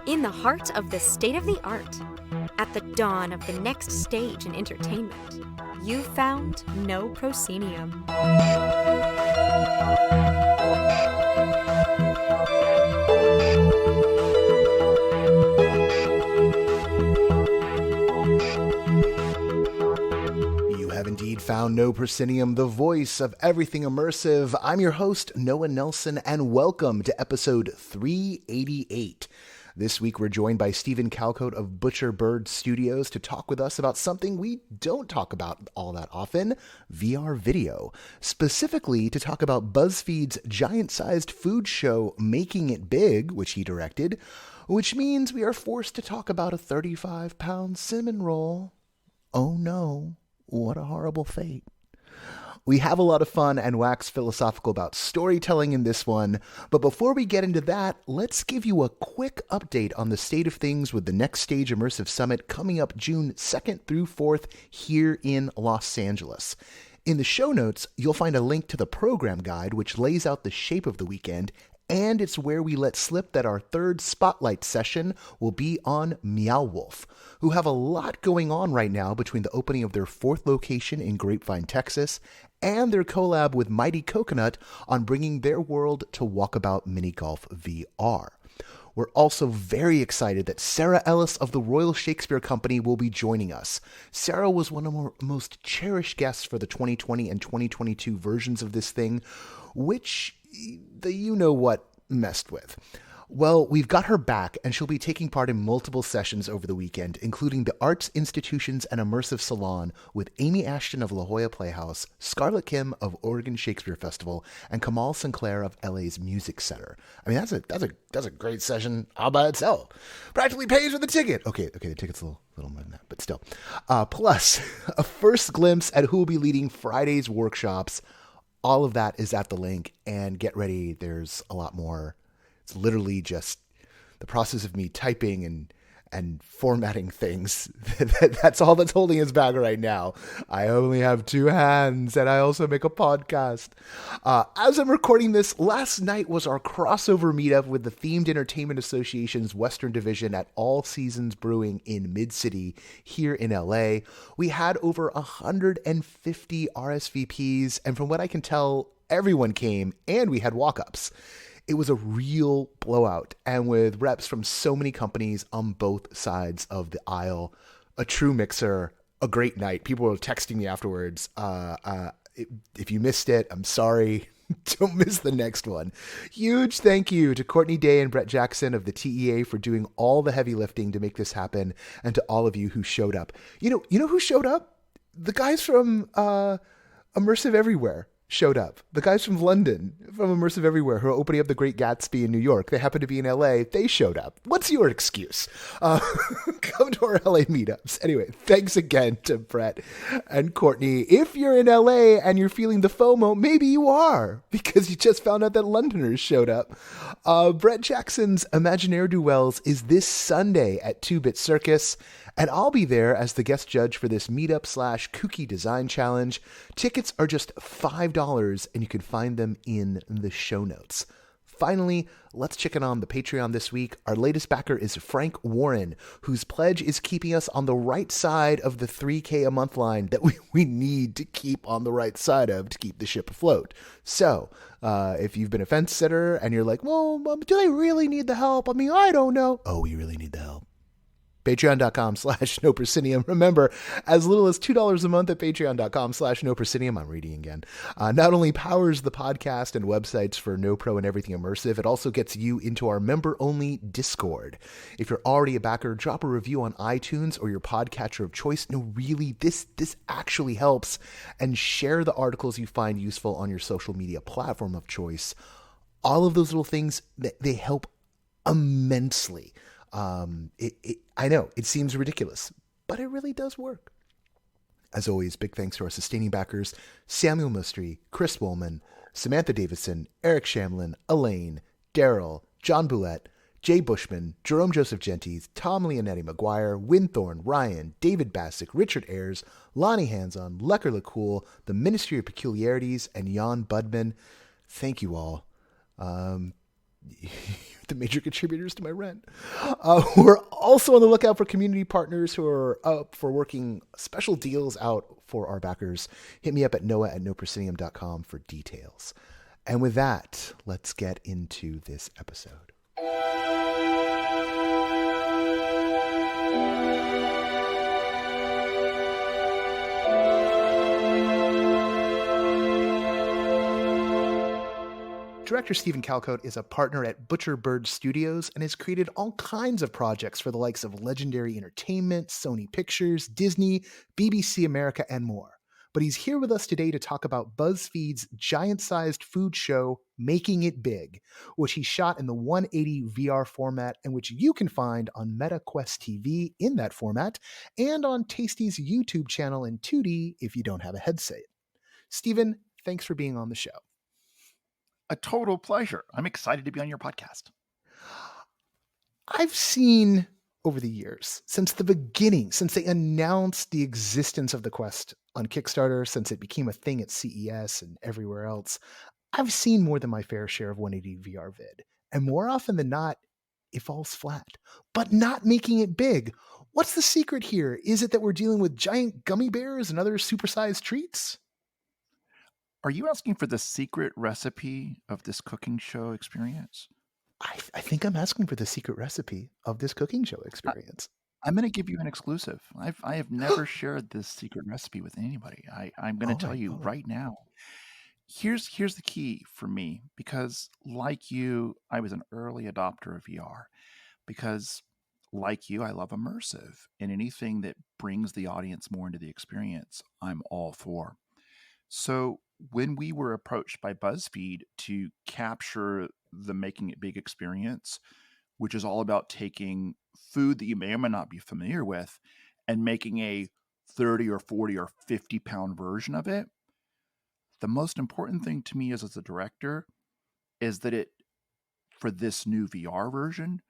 In the heart of the state-of-the-art, at the dawn of the next stage in entertainment, you found No Proscenium. You have indeed found No Proscenium, the voice of everything immersive. I'm your host, Noah Nelson, and welcome to episode 388. This week, we're joined by Steven Calcote of Butcher Bird Studios to talk with us about something we don't talk about all that often, VR video. Specifically, to talk about BuzzFeed's giant-sized food show, Making It Big, which he directed, which means we are forced to talk about a 35-pound cinnamon roll. Oh no, what a horrible fate. We have a lot of fun and wax philosophical about storytelling in this one, but before we get into that, let's give you a quick update on the state of things with the Next Stage Immersive Summit coming up June 2nd through 4th here in Los Angeles. In the show notes, you'll find a link to the program guide, which lays out the shape of the weekend, and it's where we let slip that our third spotlight session will be on Meow Wolf, who have a lot going on right now between the opening of their fourth location in Grapevine, Texas, and their collab with Mighty Coconut on bringing their world to Walkabout Mini Golf VR. We're also very excited that Sarah Ellis of the Royal Shakespeare Company will be joining us. Sarah was one of our most cherished guests for the 2020 and 2022 versions of this thing, which the you-know-what messed with. Well, we've got her back, and she'll be taking part in multiple sessions over the weekend, including the Arts Institutions and Immersive Salon with Amy Ashton of La Jolla Playhouse, Scarlett Kim of Oregon Shakespeare Festival, and Kamal Sinclair of LA's Music Center. I mean, that's a great session all by itself. Practically pays for the ticket. Okay, the ticket's a little more than that, but still. Plus, a first glimpse at who will be leading Friday's workshops. All of that is at the link, and get ready, there's a lot more. It's literally just the process of me typing and formatting things. That's all that's holding us back right now. I only have two hands, and I also make a podcast. As I'm recording this, last night was our crossover meetup with the Themed Entertainment Association's Western Division at All Seasons Brewing in Mid-City here in LA. We had over 150 RSVPs, and from what I can tell, everyone came, and we had walk-ups. It was a real blowout, and with reps from so many companies on both sides of the aisle. A true mixer, a great night. People were texting me afterwards. If you missed it, I'm sorry. Don't miss the next one. Huge thank you to Courtney Day and Brett Jackson of the TEA for doing all the heavy lifting to make this happen, and to all of you who showed up. You know who showed up? The guys from Immersive Everywhere showed up. The guys from London, from Immersive Everywhere, who are opening up the Great Gatsby in New York. They happen to be in LA. They showed up. What's your excuse? Come to our LA meetups. Anyway, thanks again to Brett and Courtney. If you're in LA and you're feeling the FOMO, maybe you are, because you just found out that Londoners showed up. Brett Jackson's Imagi-Ne'er-Do-Wells is this Sunday at 2-Bit Circus, and I'll be there as the guest judge for this meetup/kooky design challenge. Tickets are just $5, and you can find them in the show notes. Finally, let's check in on the Patreon this week. Our latest backer is Frank Warren, whose pledge is keeping us on the right side of the $3K a month line that we need to keep on the right side of to keep the ship afloat. So, if you've been a fence sitter and you're like, well, do they really need the help? I mean, I don't know. Oh, we really need the help. Patreon.com/NoProscenium. Remember, as little as $2 a month at Patreon.com/NoProscenium. I'm reading again. Not only powers the podcast and websites for NoPro and Everything Immersive, it also gets you into our member-only Discord. If you're already a backer, drop a review on iTunes or your podcatcher of choice. No, really, this actually helps. And share the articles you find useful on your social media platform of choice. All of those little things, they help immensely. I know it seems ridiculous, but it really does work. As always, big thanks to our sustaining backers, Samuel Mustry, Chris Woolman, Samantha Davison, Eric Shamlin, Elaine, Daryl, John Boulette, Jay Bushman, Jerome Joseph Gentis, Tom Leonetti McGuire, Winthorne, Ryan, David Bassick, Richard Ayers, Lonnie Hanson, Lecker LeCool, the Ministry of Peculiarities, and Jan Budman. Thank you all. Um, the major contributors to my rent. We're also on the lookout for community partners who are up for working special deals out for our backers. Hit me up at noah@noproscenium.com for details. And with that, let's get into this episode. Director Steven Calcote is a partner at Butcher Bird Studios and has created all kinds of projects for the likes of Legendary Entertainment, Sony Pictures, Disney, BBC America, and more. But he's here with us today to talk about BuzzFeed's giant-sized food show, Making It Big, which he shot in the 180 VR format and which you can find on MetaQuest TV in that format and on Tasty's YouTube channel in 2D if you don't have a headset. Steven, thanks for being on the show. A total pleasure. I'm excited to be on your podcast. I've seen over the years, since the beginning, since they announced the existence of the Quest on Kickstarter, since it became a thing at CES and everywhere else, I've seen more than my fair share of 180 VR vid. And more often than not, it falls flat. But not making it big. What's the secret here? Is it that we're dealing with giant gummy bears and other supersized treats? Are you asking for the secret recipe of this cooking show experience? I think I'm asking for the secret recipe of this cooking show experience. I'm going to give you an exclusive. I have never shared this secret recipe with anybody. I'm going to tell you right now. Here's the key for me, because like you, I was an early adopter of VR. Because like you, I love immersive, and anything that brings the audience more into the experience, I'm all for. So when we were approached by BuzzFeed to capture the Making It Big experience, which is all about taking food that you may or may not be familiar with and making a 30 or 40 or 50 pound version of it, the most important thing to me as a director is that it, for this new VR version,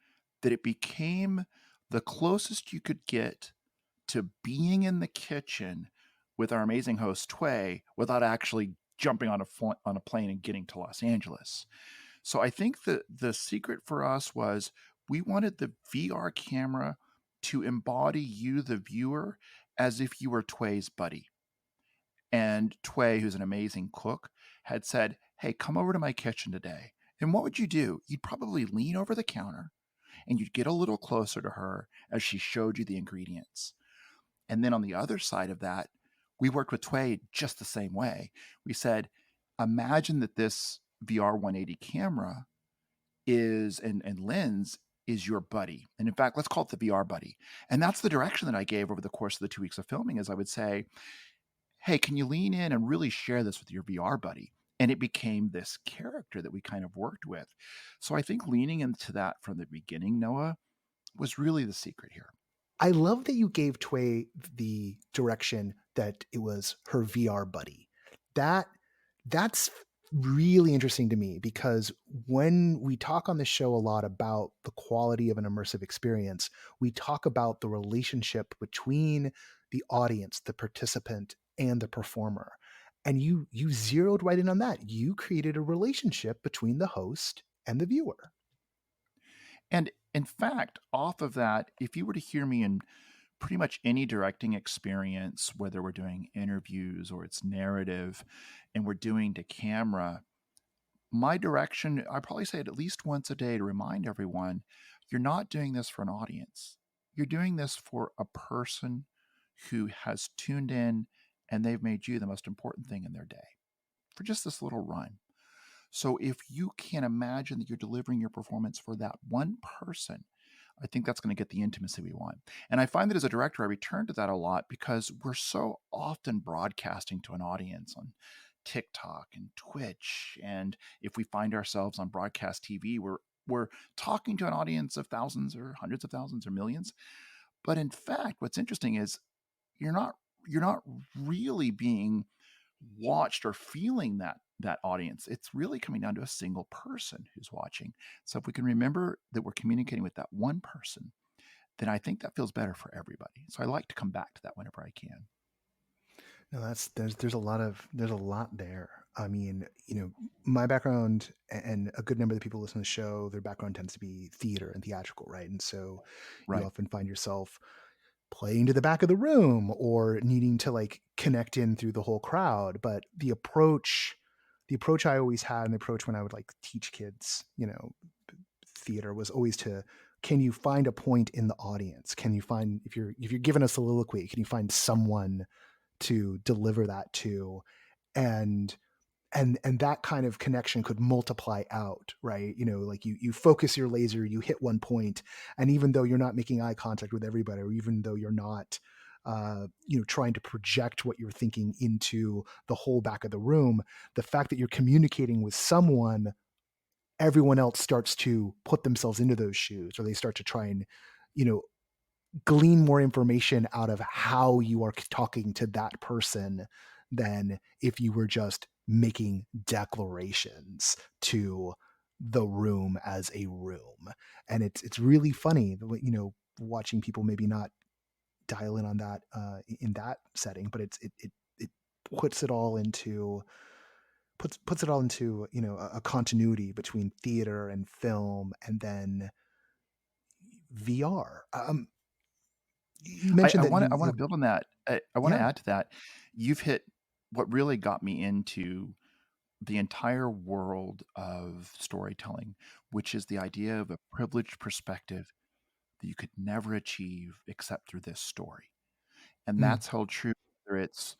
that it became the closest you could get to being in the kitchen with our amazing host Tway without actually jumping on a plane and getting to Los Angeles. So I think that the secret for us was we wanted the VR camera to embody you, the viewer, as if you were Tway's buddy. And Tway, who's an amazing cook, had said, "Hey, come over to my kitchen today." And what would you do? You'd probably lean over the counter and you'd get a little closer to her as she showed you the ingredients. And then on the other side of that, we worked with Tway just the same way. We said, imagine that this VR 180 camera is and lens is your buddy. And in fact, let's call it the VR buddy. And that's the direction that I gave over the course of the 2 weeks of filming, is I would say, hey, can you lean in and really share this with your VR buddy? And it became this character that we kind of worked with. So I think leaning into that from the beginning, Noah, was really the secret here. I love that you gave Tway the direction that it was her VR buddy. That's really interesting to me, because when we talk on this show a lot about the quality of an immersive experience, we talk about the relationship between the audience, the participant, and the performer. And you zeroed right in on that. You created a relationship between the host and the viewer. And in fact, off of that, if you were to hear me in pretty much any directing experience, whether we're doing interviews or it's narrative and we're doing to camera, my direction, I probably say it at least once a day to remind everyone, you're not doing this for an audience. You're doing this for a person who has tuned in and they've made you the most important thing in their day for just this little run. So if you can imagine that you're delivering your performance for that one person, I think that's going to get the intimacy we want. And I find that as a director, I return to that a lot because we're so often broadcasting to an audience on TikTok and Twitch. And if we find ourselves on broadcast TV, we're talking to an audience of thousands or hundreds of thousands or millions. But in fact, what's interesting is you're not really being watched or feeling that audience. It's really coming down to a single person who's watching. So if we can remember that we're communicating with that one person, then I think that feels better for everybody. So I like to come back to that whenever I can. No, there's a lot there. I mean, my background and a good number of the people listening to the show, their background tends to be theater and theatrical, right? And so you Right. often find yourself playing to the back of the room or needing to like connect in through the whole crowd. But the approach I always had, and the approach when I would like teach kids, theater, was always to, can you find a point in the audience? Can you find, if you're given a soliloquy, can you find someone to deliver that to? And and that kind of connection could multiply out, right? Like you focus your laser, you hit one point, and even though you're not making eye contact with everybody, or even though you're not trying to project what you're thinking into the whole back of the room, the fact that you're communicating with someone, everyone else starts to put themselves into those shoes, or they start to try and you know glean more information out of how you are talking to that person than if you were just making declarations to the room as a room. And it's really funny, watching people maybe not dial in on that in that setting, but it puts it all into puts it all into a continuity between theater and film, and then VR. You I, mentioned I that want to you I want to build on that. I want to yeah. add to that. You've hit what really got me into the entire world of storytelling, which is the idea of a privileged perspective that you could never achieve except through this story. And Mm. that's held true whether it's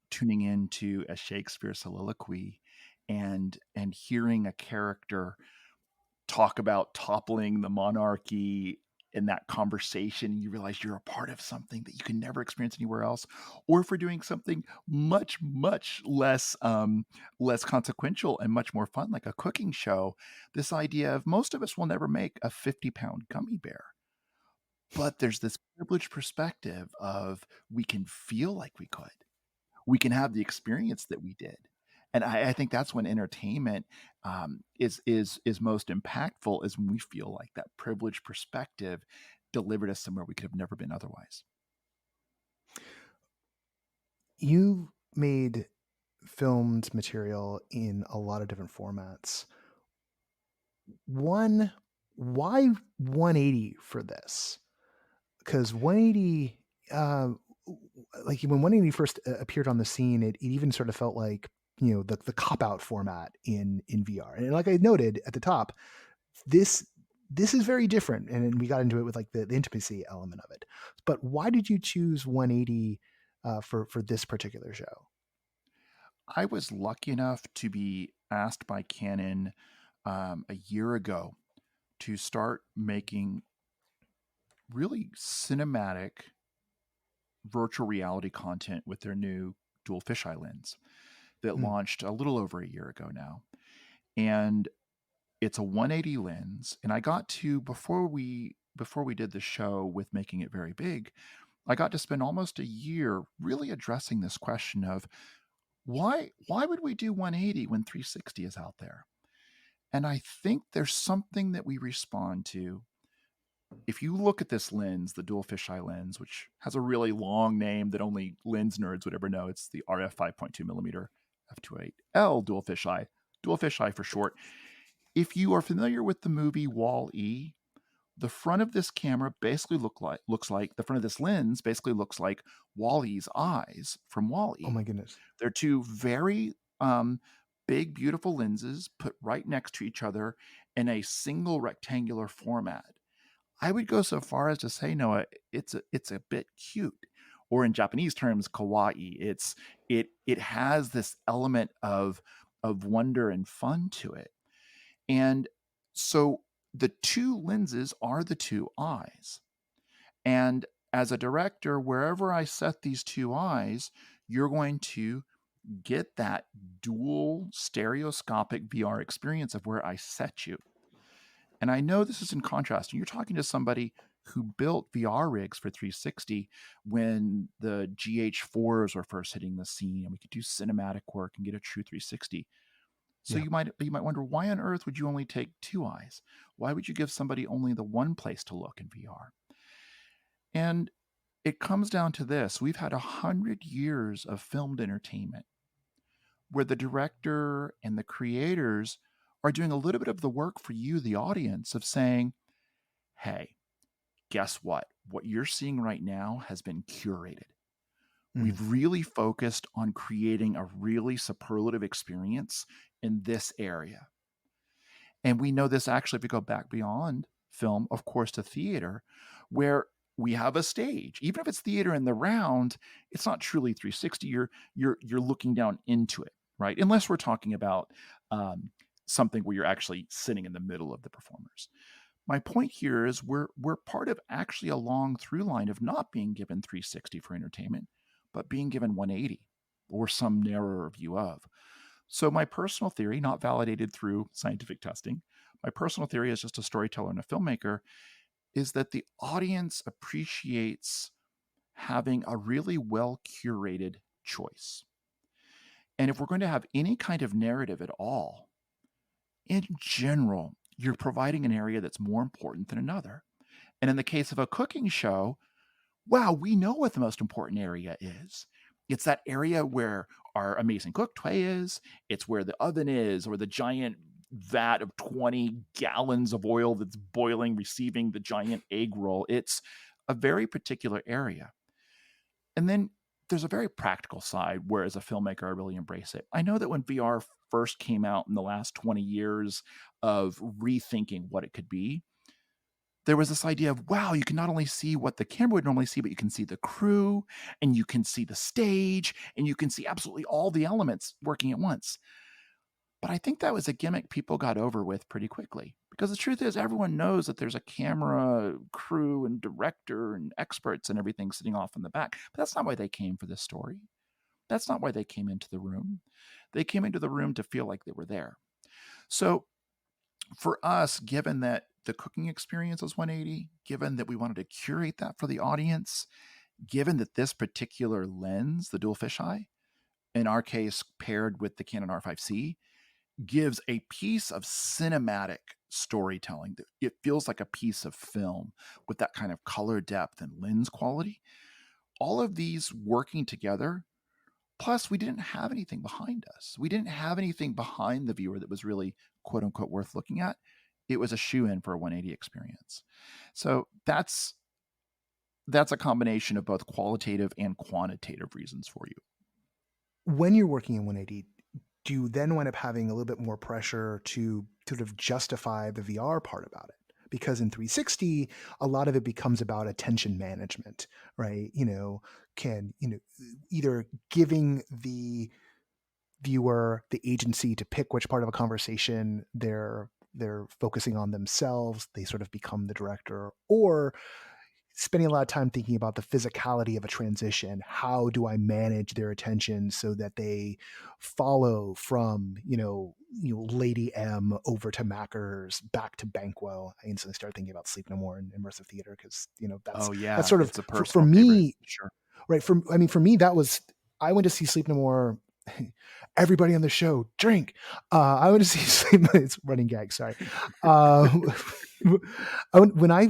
tuning into a Shakespeare soliloquy and hearing a character talk about toppling the monarchy in that conversation, you realize you're a part of something that you can never experience anywhere else, or if we're doing something much less consequential and much more fun, like a cooking show, this idea of most of us will never make a 50-pound gummy bear, but there's this privileged perspective of we can feel like we can have the experience that we did. And I think that's when entertainment is most impactful, is when we feel like that privileged perspective delivered us somewhere we could have never been otherwise. You made filmed material in a lot of different formats. One, why 180 for this? Because 180, like when 180 first appeared on the scene, it even sort of felt like the cop out format in VR. And like I noted at the top, this this is very different, and we got into it with like the intimacy element of it. But why did you choose 180 for this particular show? I was lucky enough to be asked by Canon a year ago to start making really cinematic virtual reality content with their new dual fisheye lens that Mm. launched a little over a year ago now. And it's a 180 lens, and I got to, before we did the show with Making It Very Big, I got to spend almost a year really addressing this question of why would we do 180 when 360 is out there? And I think there's something that we respond to. If you look at this lens, the dual fisheye lens, which has a really long name that only lens nerds would ever know, it's the RF 5.2 millimeter f2.8L dual fisheye for short. If you are familiar with the movie Wall-E, the front of this camera basically looks like the front of this lens basically looks like Wall-E's eyes from Oh my Wall-E. goodness. They're two very big, beautiful lenses put right next to each other in a single rectangular format. I would go so far as to say, Noah, it's a bit cute, or in Japanese terms, kawaii. It has this element of wonder and fun to it. And so the two lenses are the two eyes. And as a director, wherever I set these two eyes, you're going to get that dual stereoscopic VR experience of where I set you. And I know this is in contrast. You're talking to somebody who built VR rigs for 360 when the GH4s were first hitting the scene, and we could do cinematic work and get a true 360. So Yeah. you might wonder, why on earth would you only take two eyes? Why would you give somebody only the one place to look in VR? And it comes down to this: we've had 100 years of filmed entertainment. where the director and the creators are doing a little bit of the work for you, the audience, of saying, hey, guess what? What you're seeing right now has been curated. We've really focused on creating a really superlative experience in this area. And we know this actually, if we go back beyond film, of course, to theater, where we have a stage. Even if it's theater in the round, it's not truly 360. You're looking down into it, right? Unless we're talking about something where you're actually sitting in the middle of the performers. My point here is we're part of actually a long through line of not being given 360 for entertainment, but being given 180 or some narrower view of. So my personal theory, not validated through scientific testing, my personal theory as just a storyteller and a filmmaker, is that the audience appreciates having a really well curated choice. And if we're going to have any kind of narrative at all, in general, you're providing an area that's more important than another. And in the case of a cooking show, wow, we know what the most important area is. It's that area where our amazing cook tray is. It's where the oven is, or the giant vat of 20 gallons of oil that's boiling, receiving the giant egg roll. It's a very particular area. And then there's a very practical side where, as a filmmaker, I really embrace it. I know that when VR first came out in the last 20 years of rethinking what it could be, there was this idea of, wow, you can not only see what the camera would normally see, but you can see the crew, and you can see the stage, and you can see absolutely all the elements working at once. But I think that was a gimmick people got over with pretty quickly, because the truth is everyone knows that there's a camera crew and director and experts and everything sitting off in the back. But that's not why they came for this story. That's not why they came into the room. They came into the room to feel like they were there. So for us, given that the cooking experience was 180, given that we wanted to curate that for the audience, given that this particular lens, the dual fisheye, in our case paired with the Canon R5C, gives a piece of cinematic storytelling. It feels like a piece of film with that kind of color depth and lens quality. All of these working together. Plus, we didn't have anything behind us. We didn't have anything behind the viewer that was really, quote unquote, worth looking at. It was a shoe-in for a 180 experience. So that's a combination of both qualitative and quantitative reasons for you. When you're working in 180, do you then wind up having a little bit more pressure to sort of justify the VR part about it? Because in 360, a lot of it becomes about attention management, right? Either giving the viewer the agency to pick which part of a conversation they're focusing on themselves, they sort of become the director, or spending a lot of time thinking about the physicality of a transition. How do I manage their attention so that they follow from, Lady M over to Macker's back to Banquo? I instantly started thinking about Sleep No More in immersive theater because, that's sort of, it's a for personal me, favorite. Sure. right. For me, that was, I went to see Sleep No More. Everybody on the show, drink. I went to see Sleep. It's running gag. Sorry. When I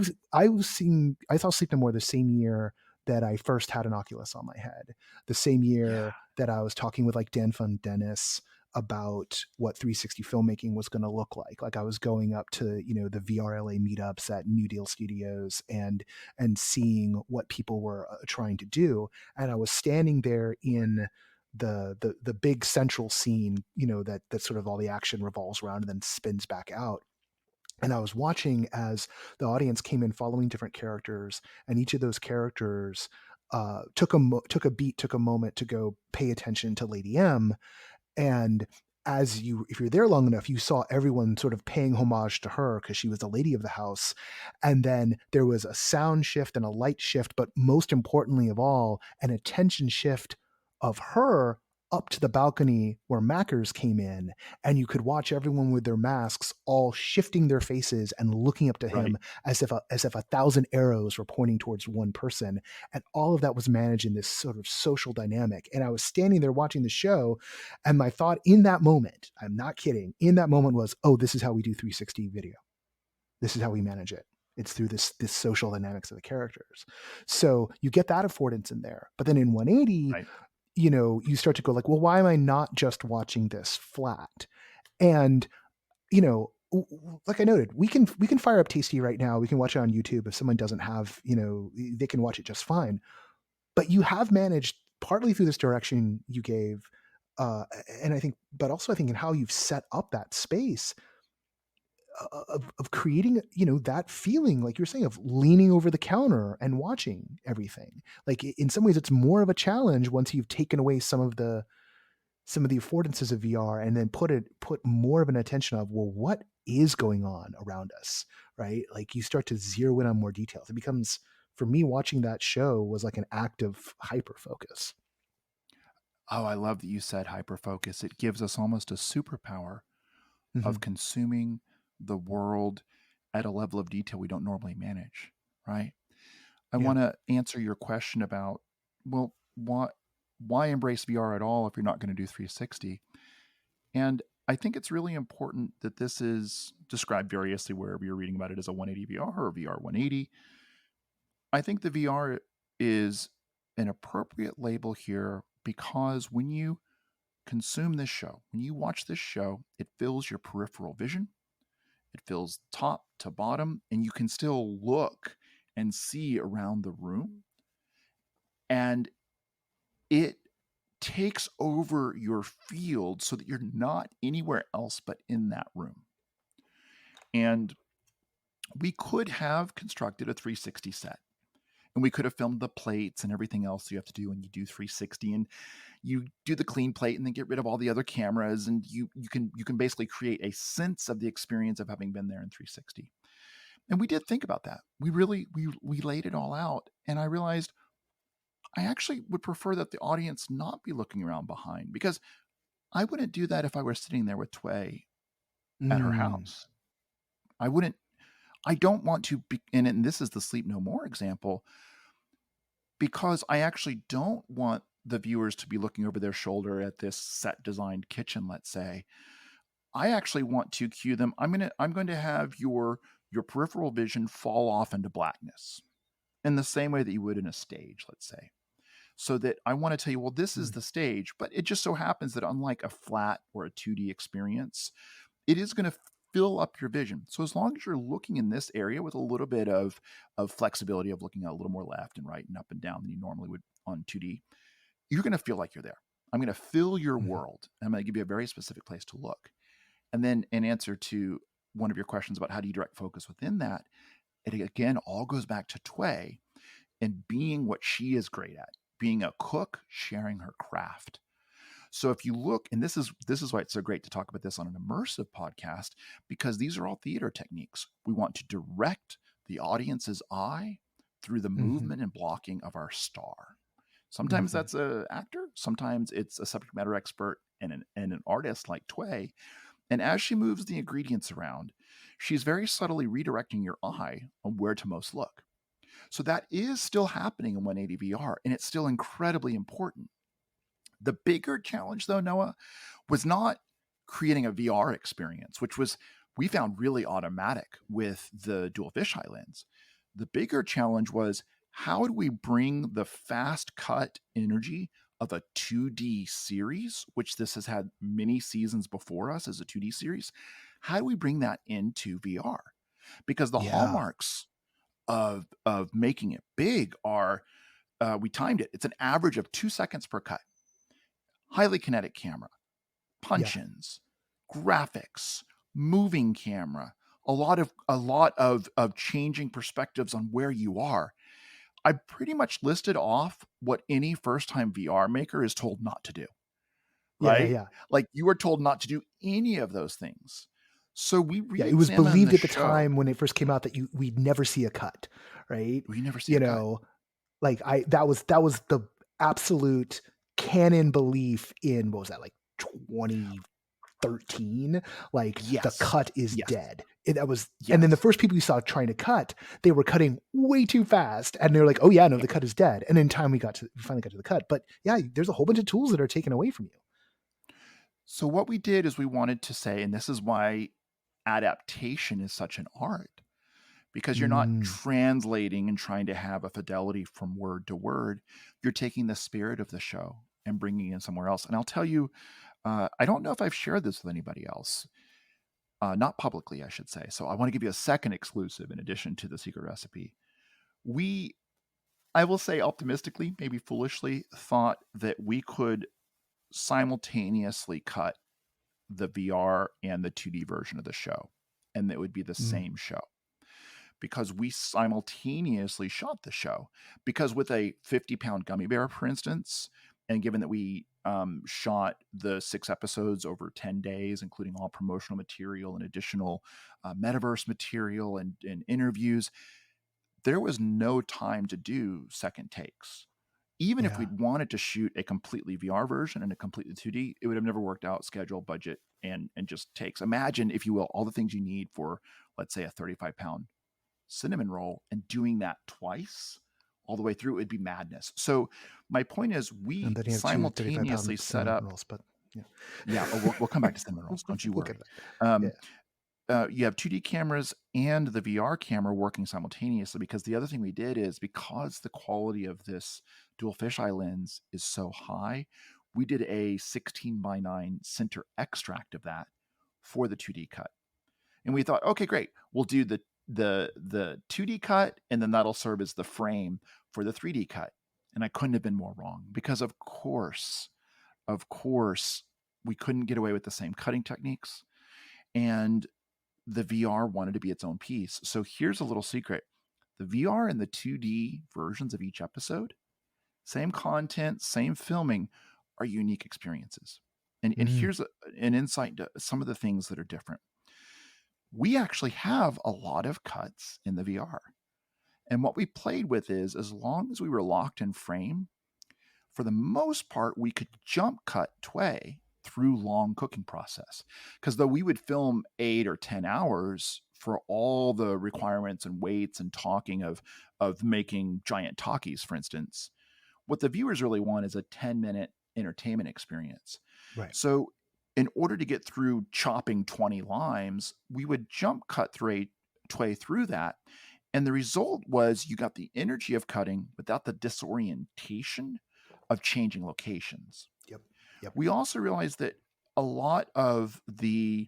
saw Sleep No More the same year that I first had an Oculus on my head. The same year that I was talking with like Dan Fun Dennis about what 360 filmmaking was going to look like. Like I was going up to, the VRLA meetups at New Deal Studios and seeing what people were trying to do. And I was standing there in the big central scene, that sort of all the action revolves around and then spins back out. And I was watching as the audience came in following different characters, and each of those characters took a moment to go pay attention to Lady M. And if you're there long enough, you saw everyone sort of paying homage to her because she was the lady of the house. And then there was a sound shift and a light shift, but most importantly of all, an attention shift of her up to the balcony where Mackers came in, and you could watch everyone with their masks all shifting their faces and looking up to him as if 1,000 arrows were pointing towards one person. And all of that was managed in this sort of social dynamic. And I was standing there watching the show, and my thought in that moment, I'm not kidding, in that moment was, oh, this is how we do 360 video. This is how we manage it. It's through this social dynamics of the characters. So you get that affordance in there. But then in 180, you start to go like, well, why am I not just watching this flat? And, like I noted, we can fire up Tasty right now. We can watch it on YouTube. If someone doesn't have, they can watch it just fine. But you have managed, partly through this direction you gave, and I think, but also I think in how you've set up that space, of creating, that feeling, like you're saying, of leaning over the counter and watching everything. Like in some ways, it's more of a challenge once you've taken away some of the affordances of VR, and then put more of an attention of, well, what is going on around us, right? Like you start to zero in on more details. It becomes, for me, watching that show was like an act of hyper focus. Oh, I love that you said hyper focus. It gives us almost a superpower of consuming the world at a level of detail we don't normally manage, right? I Yeah. want to answer your question about, well, why embrace VR at all if you're not going to do 360? And I think it's really important that this is described variously wherever you're reading about it, as a 180 VR or VR 180. I think the VR is an appropriate label here because when you consume this show, when you watch this show, it fills your peripheral vision. It fills top to bottom, and you can still look and see around the room. And it takes over your field so that you're not anywhere else but in that room. And we could have constructed a 360 set, and we could have filmed the plates and everything else you have to do when you do 360, and you do the clean plate and then get rid of all the other cameras, and you can basically create a sense of the experience of having been there in 360. And we did think about that. We laid it all out, and I realized I actually would prefer that the audience not be looking around behind, because I wouldn't do that if I were sitting there with Tway at her house. I don't want to be, and this is the Sleep No More example, because I actually don't want the viewers to be looking over their shoulder at this set designed kitchen, let's say. I actually want to cue them. I'm going to have your peripheral vision fall off into blackness in the same way that you would in a stage, let's say. So that I want to tell you, well, this is the stage, but it just so happens that unlike a flat or a 2D experience, it is going to fill up your vision. So as long as you're looking in this area with a little bit of flexibility of looking a little more left and right and up and down than you normally would on 2D, you're going to feel like you're there. I'm going to fill your world. And I'm going to give you a very specific place to look. And then in answer to one of your questions about how do you direct focus within that, it again all goes back to Tway and being what she is great at, being a cook, sharing her craft. So if you look, and this is why it's so great to talk about this on an immersive podcast, because these are all theater techniques. We want to direct the audience's eye through the movement and blocking of our star. Sometimes that's an actor, sometimes it's a subject matter expert and an artist like Tway. And as she moves the ingredients around, she's very subtly redirecting your eye on where to most look. So that is still happening in 180 VR, and it's still incredibly important. The bigger challenge, though, Noah, was not creating a VR experience, which we found really automatic with the dual fisheye lens. The bigger challenge was, how do we bring the fast cut energy of a 2D series, which this has had many seasons before us as a 2D series? How do we bring that into VR? Because the hallmarks of Making It Big are, we timed it. It's an average of 2 seconds per cut. Highly kinetic camera, punch-ins, graphics, moving camera, a lot of changing perspectives on where you are. I pretty much listed off what any first-time VR maker is told not to do. Right? Yeah. Like, you were told not to do any of those things. So we it was believed at the time when it first came out that we'd never see a cut, right? We never see a cut. Like that was the absolute canon belief in, what was that, like 2013? Like the cut is dead. And then the first people you saw trying to cut, they were cutting way too fast, and they're like, oh yeah, no, the cut is dead. And in time we finally got to the cut. But yeah, there's a whole bunch of tools that are taken away from you. So what we did is we wanted to say, and this is why adaptation is such an art, because you're not translating and trying to have a fidelity from word to word. You're taking the spirit of the show and bringing in somewhere else. And I'll tell you, I don't know if I've shared this with anybody else, not publicly, I should say. So I want to give you a second exclusive in addition to the secret recipe. I will say optimistically, maybe foolishly, thought that we could simultaneously cut the VR and the 2D version of the show, and it would be the same show, because we simultaneously shot the show. Because with a 50-pound gummy bear, for instance, and given that we shot the 6 episodes over 10 days, including all promotional material and additional metaverse material and interviews, there was no time to do second takes. Even if we'd wanted to shoot a completely VR version and a completely 2D, it would have never worked out, schedule, budget, and just takes. Imagine, if you will, all the things you need for, let's say, a 35-pound cinnamon roll, and doing that twice all the way through, it'd be madness. So my point is, we simultaneously set up rolls, but we'll come back to cinnamon rolls. Don't you worry. You have 2D cameras and the VR camera working simultaneously, because the other thing we did is, because the quality of this dual fisheye lens is so high, we did a 16:9 center extract of that for the 2D cut. And we thought, okay, great, we'll do the 2D cut, and then that'll serve as the frame for the 3D cut. And I couldn't have been more wrong, because of course, we couldn't get away with the same cutting techniques, and the VR wanted to be its own piece. So here's a little secret. The VR and the 2D versions of each episode, same content, same filming, are unique experiences. And here's an insight to some of the things that are different. We actually have a lot of cuts in the VR. And what we played with is, as long as we were locked in frame, for the most part, we could jump cut Tway through long cooking process. Because though we would film 8 or 10 hours for all the requirements and weights and talking of making giant Takis, for instance, what the viewers really want is a 10-minute entertainment experience. Right. So in order to get through chopping 20 limes, we would jump cut Tway through that. And the result was, you got the energy of cutting without the disorientation of changing locations. Yep. We also realized that a lot of the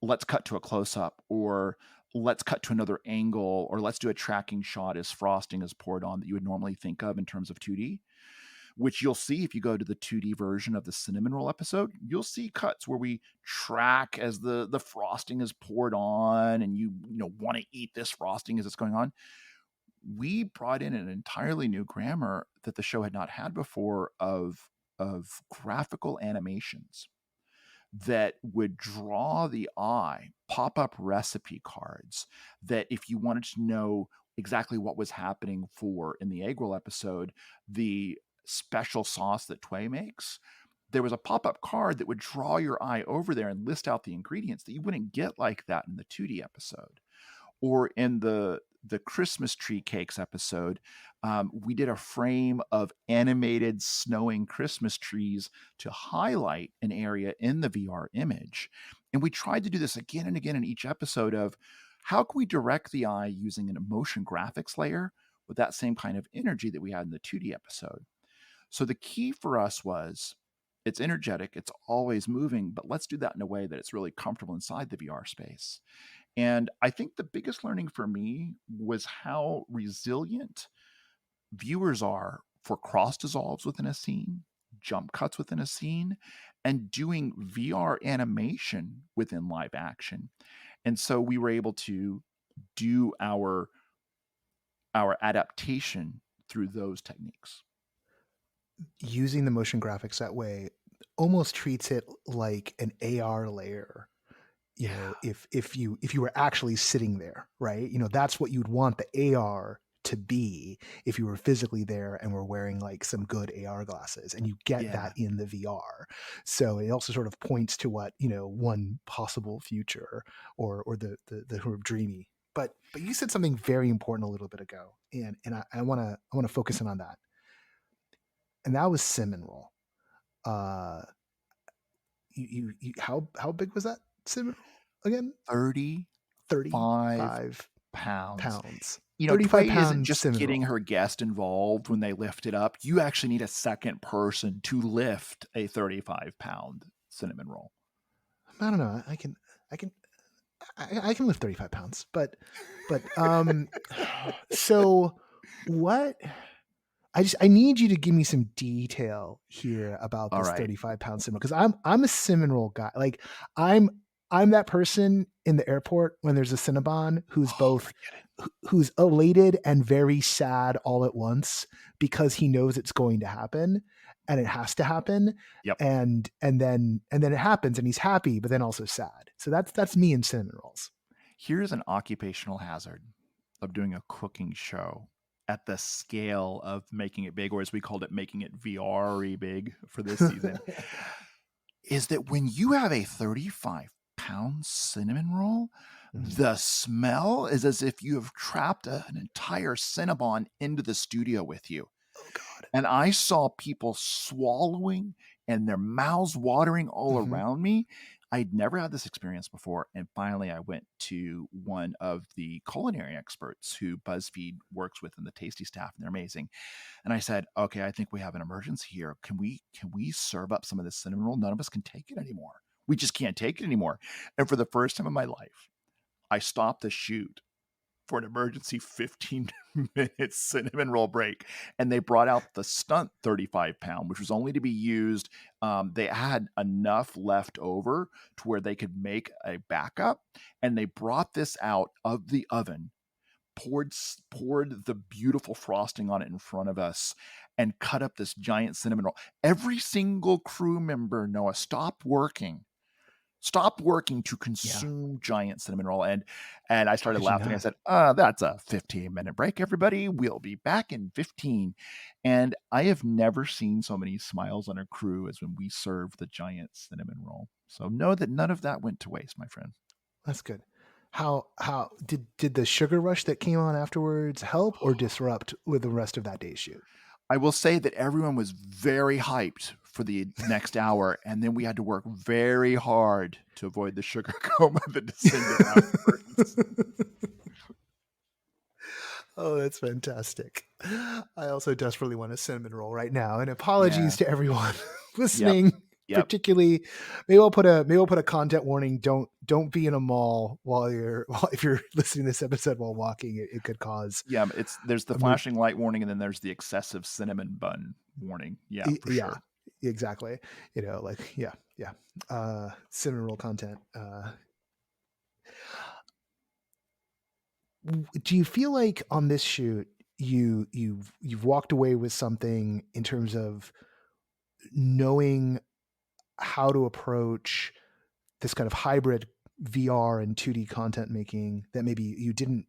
let's cut to a close-up, or let's cut to another angle, or let's do a tracking shot as frosting is poured on, that you would normally think of in terms of 2D, which you'll see if you go to the 2D version of the cinnamon roll episode. You'll see cuts where we track as the frosting is poured on, and you want to eat this frosting as it's going on. We brought in an entirely new grammar that the show had not had before, of graphical animations that would draw the eye, pop-up recipe cards, that if you wanted to know exactly what was happening for, in the egg roll episode, the special sauce that Tway makes, there was a pop-up card that would draw your eye over there and list out the ingredients that you wouldn't get like that in the 2D episode. Or in the Christmas tree cakes episode, we did a frame of animated snowing Christmas trees to highlight an area in the VR image. And we tried to do this again and again in each episode of, how can we direct the eye using an emotion graphics layer with that same kind of energy that we had in the 2D episode. So the key for us was, it's energetic, it's always moving, but let's do that in a way that it's really comfortable inside the VR space. And I think the biggest learning for me was how resilient viewers are for cross dissolves within a scene, jump cuts within a scene, and doing VR animation within live action. And so we were able to do our adaptation through those techniques. Using the motion graphics that way almost treats it like an AR layer. If you were actually sitting there, right? That's what you'd want the AR to be if you were physically there and were wearing like some good AR glasses, and you get that in the VR. So it also sort of points to what, one possible future or the sort of dreamy. But you said something very important a little bit ago, and I want to focus in on that. And that was cinnamon roll. How big was that cinnamon roll again? 35 pounds. 35 Tway isn't pound just cinnamon getting roll. her guest involved when they lift it up. You actually need a second person to lift a 35-pound cinnamon roll. I don't know. I can lift 35 pounds, but so what? I need you to give me some detail here about All this right. 35-pound cinnamon, because I'm a cinnamon roll guy. Like I'm that person in the airport when there's a Cinnabon who's both who's elated and very sad all at once because he knows it's going to happen and it has to happen. Yep. And then it happens and he's happy, but then also sad. So that's me in cinnamon rolls. Here's an occupational hazard of doing a cooking show at the scale of Making It Big, or as we called it, Making It VRy Big for this season, is that when you have a 35-pound cinnamon roll, the smell is as if you have trapped an entire Cinnabon into the studio with you. Oh God. And I saw people swallowing and their mouths watering all around me. I'd never had this experience before. And finally, I went to one of the culinary experts who BuzzFeed works with in the Tasty staff, and they're amazing. And I said, okay, I think we have an emergency here. Can we serve up some of this cinnamon roll? None of us can take it anymore. We just can't take it anymore. And for the first time in my life, I stopped the shoot for an emergency 15-minute cinnamon roll break, and they brought out the stunt 35-pound, which was only to be used. They had enough left over to where they could make a backup, and they brought this out of the oven, poured the beautiful frosting on it in front of us, and cut up this giant cinnamon roll. Every single crew member, Noah, stopped working to consume giant cinnamon roll. And I started laughing. I said, that's a 15-minute break, everybody. We'll be back in 15. And I have never seen so many smiles on a crew as when we served the giant cinnamon roll. So know that none of that went to waste, my friend. That's good. How did the sugar rush that came on afterwards help or disrupt with the rest of that day's shoot? I will say that everyone was very hyped for the next hour, and then we had to work very hard to avoid the sugar coma that descended afterwards. Oh, that's fantastic. I also desperately want a cinnamon roll right now. And apologies to everyone listening. Yep. Particularly, maybe I'll put a content warning. Don't be in a mall if you're listening to this episode while walking. It could cause. Yeah, there's the flashing light warning, and then there's the excessive cinnamon bun warning. Yeah, for sure. Exactly. Cinnamon roll content. Do you feel like on this shoot you've walked away with something in terms of knowing how to approach this kind of hybrid VR and 2D content making that maybe you didn't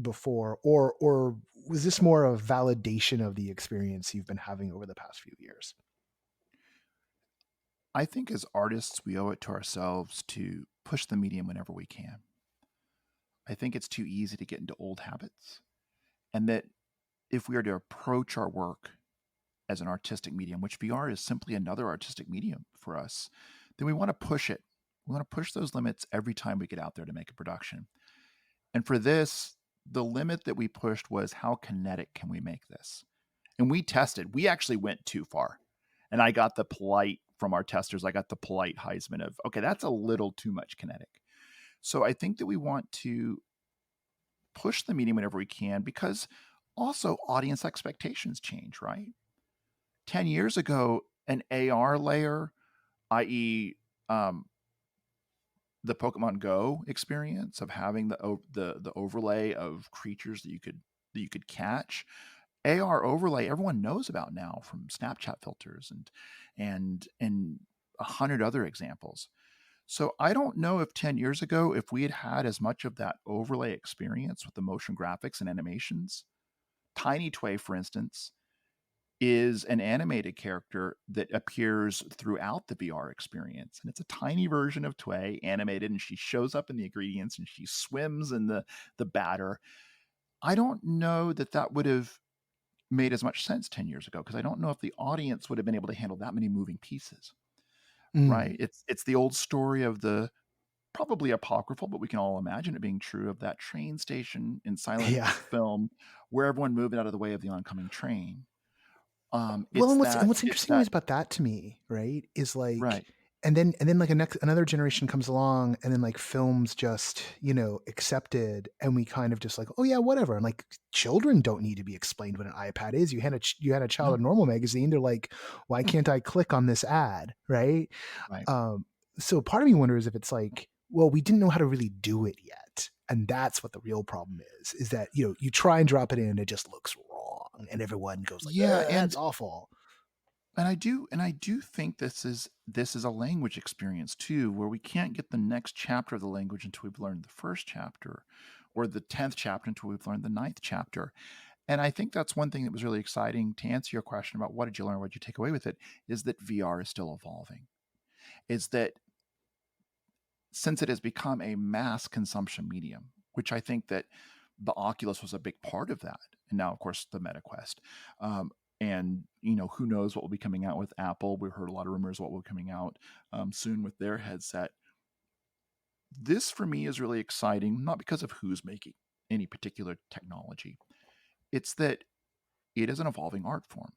before, or was this more a validation of the experience you've been having over the past few years? I think as artists, we owe it to ourselves to push the medium whenever we can. I think it's too easy to get into old habits, and that if we are to approach our work as an artistic medium, which VR is simply another artistic medium for us, then we want to push it. We want to push those limits every time we get out there to make a production. And for this, the limit that we pushed was how kinetic can we make this? And we tested. We actually went too far. And I got the polite from our testers. I got the polite Heisman of, okay, that's a little too much kinetic. So I think that we want to push the medium whenever we can, because also audience expectations change, right? 10 years ago, an AR layer, i.e., the Pokemon Go experience of having the overlay of creatures that you could catch, AR overlay everyone knows about now from Snapchat filters and 100 other examples. So I don't know if 10 years ago, if we had as much of that overlay experience with the motion graphics and animations. Tiny Tway, for instance, is an animated character that appears throughout the VR experience. And it's a tiny version of Tway, animated, and she shows up in the ingredients and she swims in the batter. I don't know that would have made as much sense 10 years ago, because I don't know if the audience would have been able to handle that many moving pieces. Right? It's the old story of the probably apocryphal, but we can all imagine it being true, of that train station in silent Yeah. film where everyone moved out of the way of the oncoming train. Well, It's and that what's it's interesting that is about that to me, right? Is like, right. and then like another generation comes along, and then like films just accepted, and we kind of just like, oh yeah, whatever. And like children don't need to be explained what an iPad is. You had a child No, a normal magazine, they're like, why can't I click on this ad, right? right. Um, so part of me wonders if it's like, well, we didn't know how to really do it yet. And that's what the real problem is that, you try and drop it in and it just looks wrong. And everyone goes like, Yeah, that's awful. and I do think this is a language experience too, where we can't get the next chapter of the language until we've learned the first chapter, or the 10th chapter until we've learned the ninth chapter. And I think that's one thing that was really exciting, to answer your question about what did you learn, what did you take away with it, is that VR is still evolving. Is that since it has become a mass consumption medium, which I think that the Oculus was a big part of that, and now of course the MetaQuest, and who knows what will be coming out with Apple. We've heard a lot of rumors what will be coming out soon with their headset. This for me is really exciting, not because of who's making any particular technology. It's that it is an evolving art form.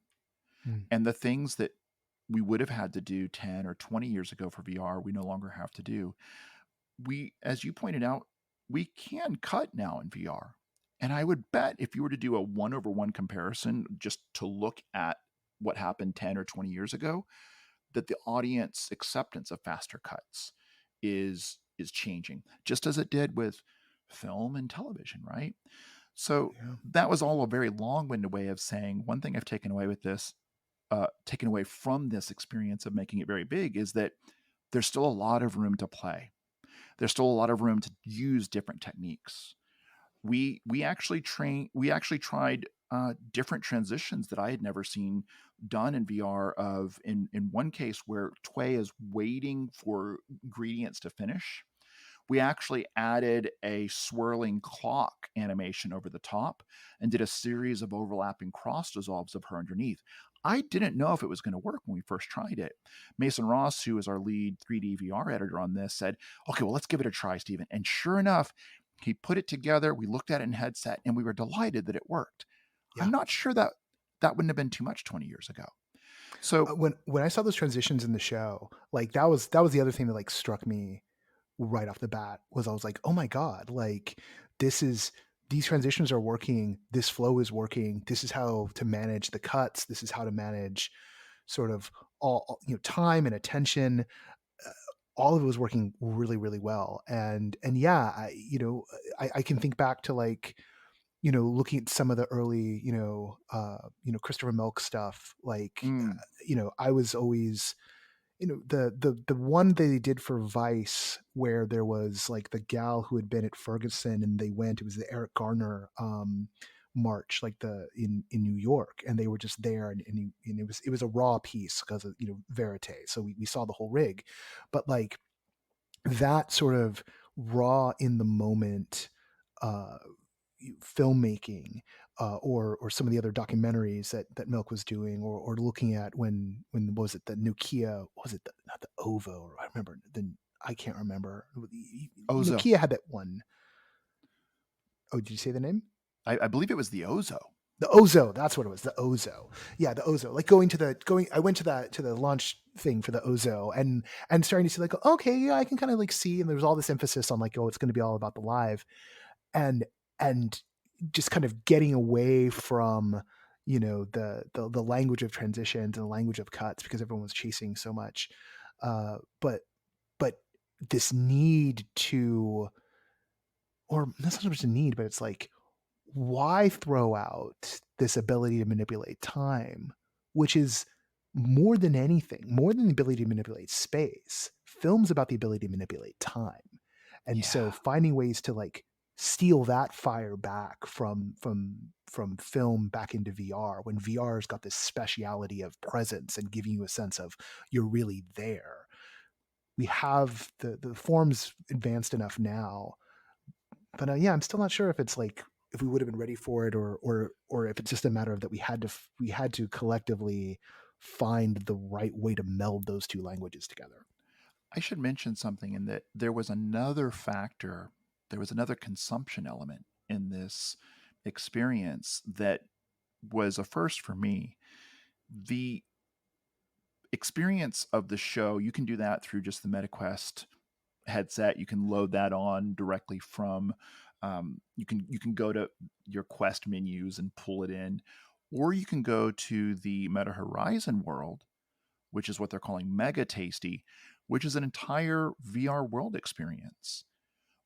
Mm. And the things that we would have had to do 10 or 20 years ago for VR, we no longer have to do. We, as you pointed out, we can cut now in VR. And I would bet if you were to do a 1-over-1 comparison just to look at what happened 10 or 20 years ago, that the audience acceptance of faster cuts is changing, just as it did with film and television, right? So Yeah. that was all a very long-winded way of saying one thing I've taken away with this, taken away from this experience of making it very big, is that there's still a lot of room to play. There's still a lot of room to use different techniques. We actually tried different transitions that I had never seen done in VR. Of in one case where Tway is waiting for ingredients to finish, we actually added a swirling clock animation over the top and did a series of overlapping cross dissolves of her underneath. I didn't know if it was going to work when we first tried it. Mason Ross, who is our lead 3D VR editor on this, said, okay, well, let's give it a try, Steven. And sure enough, he put it together. We looked at it in headset and we were delighted that it worked. Yeah. I'm not sure that wouldn't have been too much 20 years ago. So when I saw those transitions in the show, like that was the other thing that like struck me right off the bat, was I was like, oh my God, like these transitions are working. This flow is working. This is how to manage the cuts. This is how to manage sort of all time and attention. All of it was working really, really well. And yeah, I can think back to like, looking at some of the early, Christopher Milk stuff. Like, I was always, the one they did for Vice, where there was like the gal who had been at Ferguson, and it was the Eric Garner march, like in New York, and they were just there, and it was a raw piece because of verite, so we saw the whole rig, but like that sort of raw in the moment uh filmmaking, or some of the other documentaries that Milk was doing, or looking at when was it the Nokia, was it not the Ovo, or I can't remember. Ozo. Nokia had that one. Oh, did you say the name? I believe it was the Ozo. The Ozo, that's what it was. The Ozo, yeah, the Ozo. Like I went to the launch thing for the Ozo, and starting to see like, okay, yeah, I can kind of like see, and there was all this emphasis on like, oh, it's going to be all about the live, and just kind of getting away from the language of transitions and the language of cuts, because everyone was chasing so much, but this need to, or not so much a need, but it's like, why throw out this ability to manipulate time, which is more than anything, more than the ability to manipulate space. Film's about the ability to manipulate time. And so finding ways to like steal that fire back from film back into VR, when VR's got this speciality of presence and giving you a sense of you're really there. We have the forms advanced enough now, but yeah, I'm still not sure if it's like, if we would have been ready for it, or if it's just a matter of that we had to collectively find the right way to meld those two languages together. I should mention something in that there was another factor, there was another consumption element in this experience that was a first for me. The experience of the show, you can do that through just the MetaQuest headset. You can load that on directly from you can go to your Quest menus and pull it in, or you can go to the Meta Horizon world, which is what they're calling Mega Tasty, which is an entire VR world experience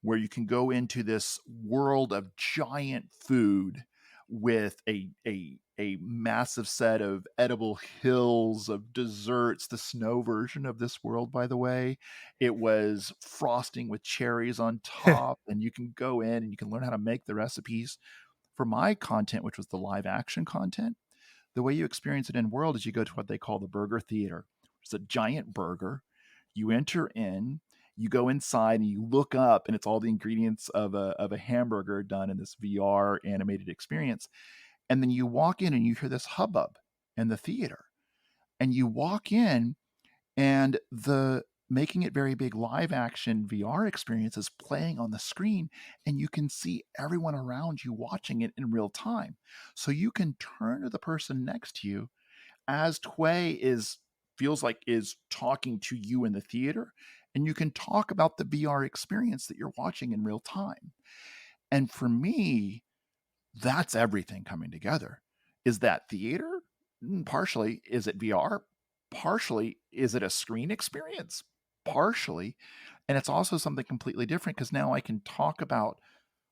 where you can go into this world of giant food with a massive set of edible hills of desserts. The snow version of this world, by the way, it was frosting with cherries on top, and you can go in and you can learn how to make the recipes. For my content, which was the live action content, the way you experience it in world is you go to what they call the burger theater. It's a giant burger. You enter in, you go inside and you look up, and it's all the ingredients of a hamburger done in this VR animated experience. And then you walk in and you hear this hubbub in the theater. And you walk in, and the Making It VRy Big live action VR experience is playing on the screen, and you can see everyone around you watching it in real time. So you can turn to the person next to you as Tway feels like is talking to you in the theater, and you can talk about the VR experience that you're watching in real time. And for me, that's everything coming together. Is that theater? Partially. Is it VR? Partially. Is it a screen experience? Partially. And it's also something completely different because now I can talk about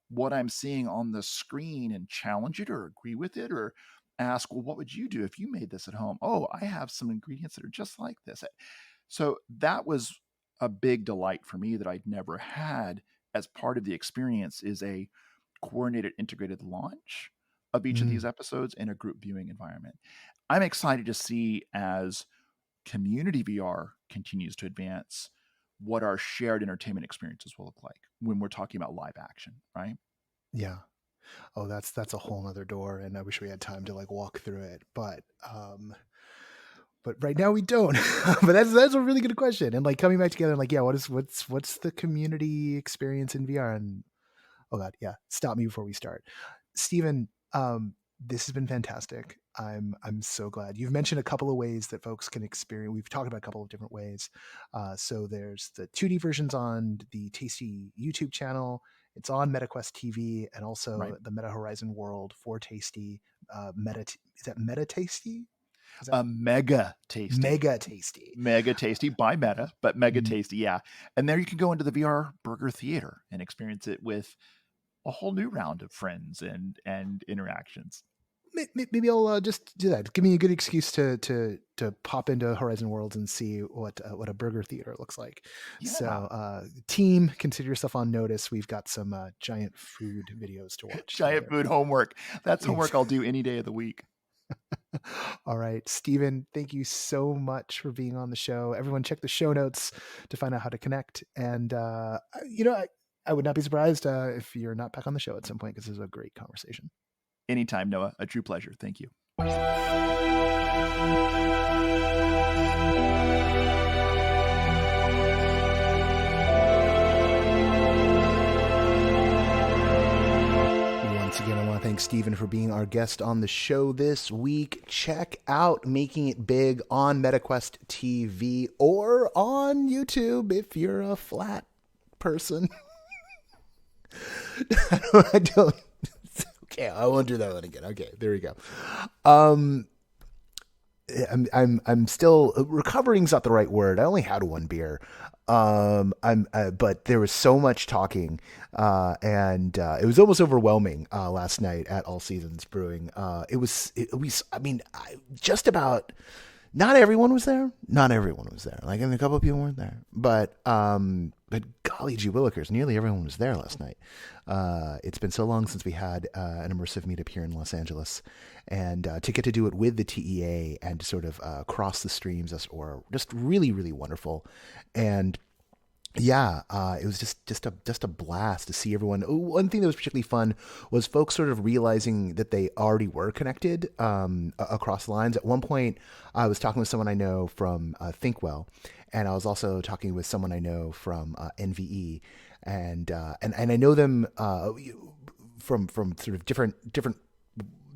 what I'm seeing on the screen and challenge it or agree with it or ask, well, what would you do if you made this at home? Oh, I have some ingredients that are just like this. So that was a big delight for me that I'd never had as part of the experience, is a coordinated, integrated launch of each of these episodes in a group viewing environment. I'm excited to see, as community VR continues to advance, what our shared entertainment experiences will look like when we're talking about live action, right? Yeah. Oh, that's a whole nother door, and I wish we had time to like walk through it, but right now we don't. But that's a really good question. And like coming back together, and like, yeah, what's the community experience in VR? And oh god, yeah, stop me before we start. Steven, this has been fantastic. I'm so glad. You've mentioned a couple of ways that folks can experience. We've talked about a couple of different ways. So there's the 2D versions on the Tasty YouTube channel. It's on MetaQuest TV, and also the Meta Horizon world for Tasty. Is that Meta Tasty? Mega Tasty. Mega Tasty. Mega Tasty by Meta, but Mega Tasty, yeah. And there you can go into the VR burger theater and experience it with a whole new round of friends and interactions. Maybe I'll just do that. Give me a good excuse to pop into Horizon Worlds and see what a burger theater looks like. Yeah. So, team, consider yourself on notice. We've got some giant food videos to watch. Giant food homework. That's homework I'll do any day of the week. All right, Steven, thank you so much for being on the show. Everyone check the show notes to find out how to connect. And, I would not be surprised if you're not back on the show at some point, because this is a great conversation. Anytime, Noah. A true pleasure. Thank you. Once again, I want to thank Steven for being our guest on the show this week. Check out Making It Big on MetaQuest TV or on YouTube if you're a flat person. I don't. Okay, I won't do that one again. Okay, there we go. I'm still recovering's not the right word. I only had one beer. But there was so much talking, and it was almost overwhelming last night at All Seasons Brewing. Just about. Not everyone was there. Like, and a couple of people weren't there. But golly gee willikers, nearly everyone was there last night. It's been so long since we had an immersive meetup here in Los Angeles. And to get to do it with the TEA and to sort of cross the streams or just really, really wonderful. And Yeah, it was just a blast to see everyone. One thing that was particularly fun was folks sort of realizing that they already were connected across lines. At one point, I was talking with someone I know from Thinkwell, and I was also talking with someone I know from NVE, and I know them from sort of different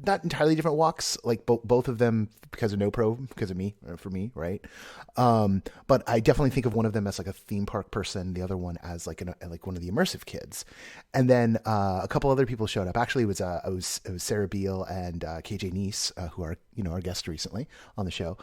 not entirely different walks, like both of them because of NoPro, because of me, for me, right? But I definitely think of one of them as like a theme park person, the other one as like one of the immersive kids. And then a couple other people showed up. Actually, it was Sarah Beal and KJ Neese, who are our guest recently on the show,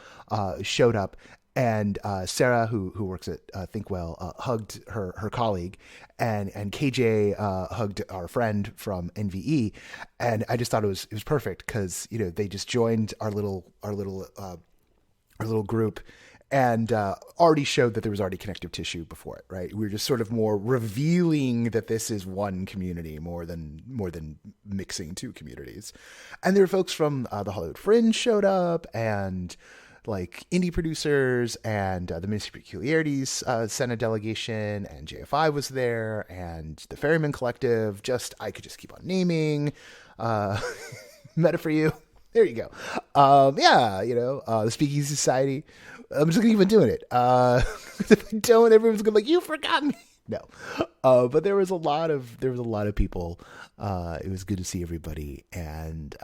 showed up. And Sarah, who works at Thinkwell, hugged her colleague, and KJ hugged our friend from NVE, and I just thought it was perfect because they just joined our little group, and already showed that there was already connective tissue before it. Right, we were just sort of more revealing that this is one community more than mixing two communities, and there were folks from the Hollywood Fringe showed up, and like indie producers, and the Ministry of Peculiarities sent a delegation, and JFI was there, and the Ferryman Collective. I could just keep on naming. Meta for you. There you go. The Speakeasy Society. I'm just gonna keep on doing it. If I don't, everyone's gonna be like, "You forgot me." No, but there was a lot of people. It was good to see everybody, and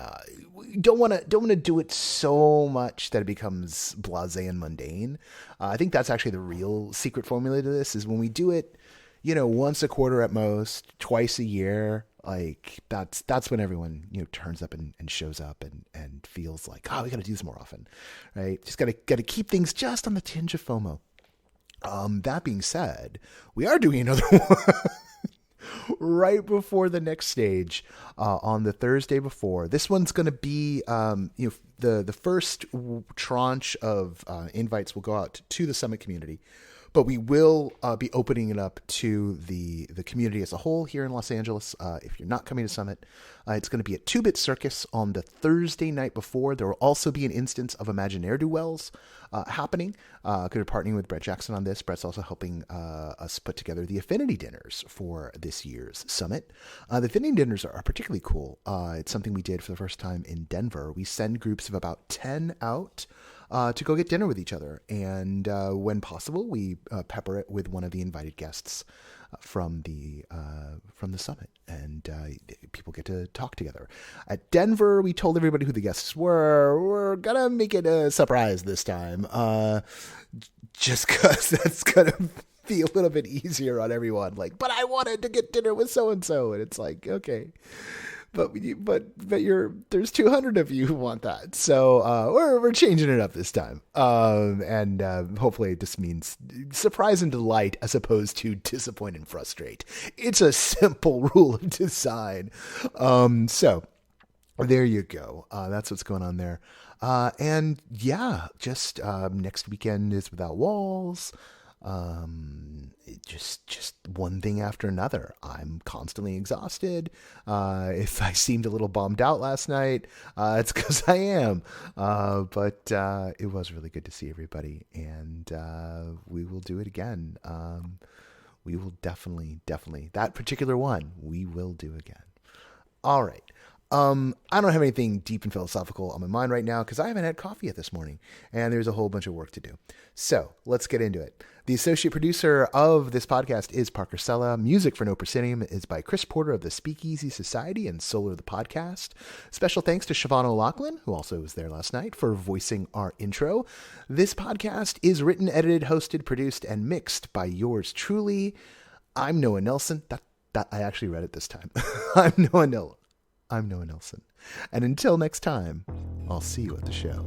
we don't want to do it so much that it becomes blasé and mundane. I think that's actually the real secret formula to this: is when we do it, once a quarter at most, twice a year. Like that's when everyone turns up and shows up and feels like, oh, we got to do this more often, right? Just got to keep things just on the tinge of FOMO. That being said, we are doing another one right before the next stage on the Thursday before. This one's going to be, the first tranche of invites will go out to the Summit community, but we will be opening it up to the community as a whole here in Los Angeles. If you're not coming to Summit, it's going to be at 2-Bit Circus on the Thursday night before. There will also be an instance of Imagi-Ne'er-Do-Wells happening. Because we're partnering with Brett Jackson on this. Brett's also helping us put together the Affinity Dinners for this year's Summit. The Affinity Dinners are particularly cool. It's something we did for the first time in Denver. We send groups of about 10 out to go get dinner with each other. And when possible, we pepper it with one of the invited guests from the Summit, and people get to talk together. At Denver, we told everybody who the guests were. We're gonna make it a surprise this time, just because that's gonna be a little bit easier on everyone. Like, but I wanted to get dinner with so and so, and it's like, okay. But there's 200 of you who want that, so we're changing it up this time, and hopefully it just means surprise and delight as opposed to disappoint and frustrate. It's a simple rule of design. So there you go. That's what's going on there, and yeah, just next weekend is Without Walls. Just one thing after another. I'm constantly exhausted. If I seemed a little bummed out last night, it's because I am. But it was really good to see everybody, and we will do it again. We will definitely, that particular one, we will do again. All right. I don't have anything deep and philosophical on my mind right now because I haven't had coffee yet this morning, and there's a whole bunch of work to do. So let's get into it. The associate producer of this podcast is Parker Sella. Music for No Proscenium is by Chris Porter of the Speakeasy Society and Solar the Podcast. Special thanks to Siobhan O'Loughlin, who also was there last night, for voicing our intro. This podcast is written, edited, hosted, produced, and mixed by yours truly. I'm Noah Nelson. That I actually read it this time. I'm Noah Nelson. And until next time, I'll see you at the show.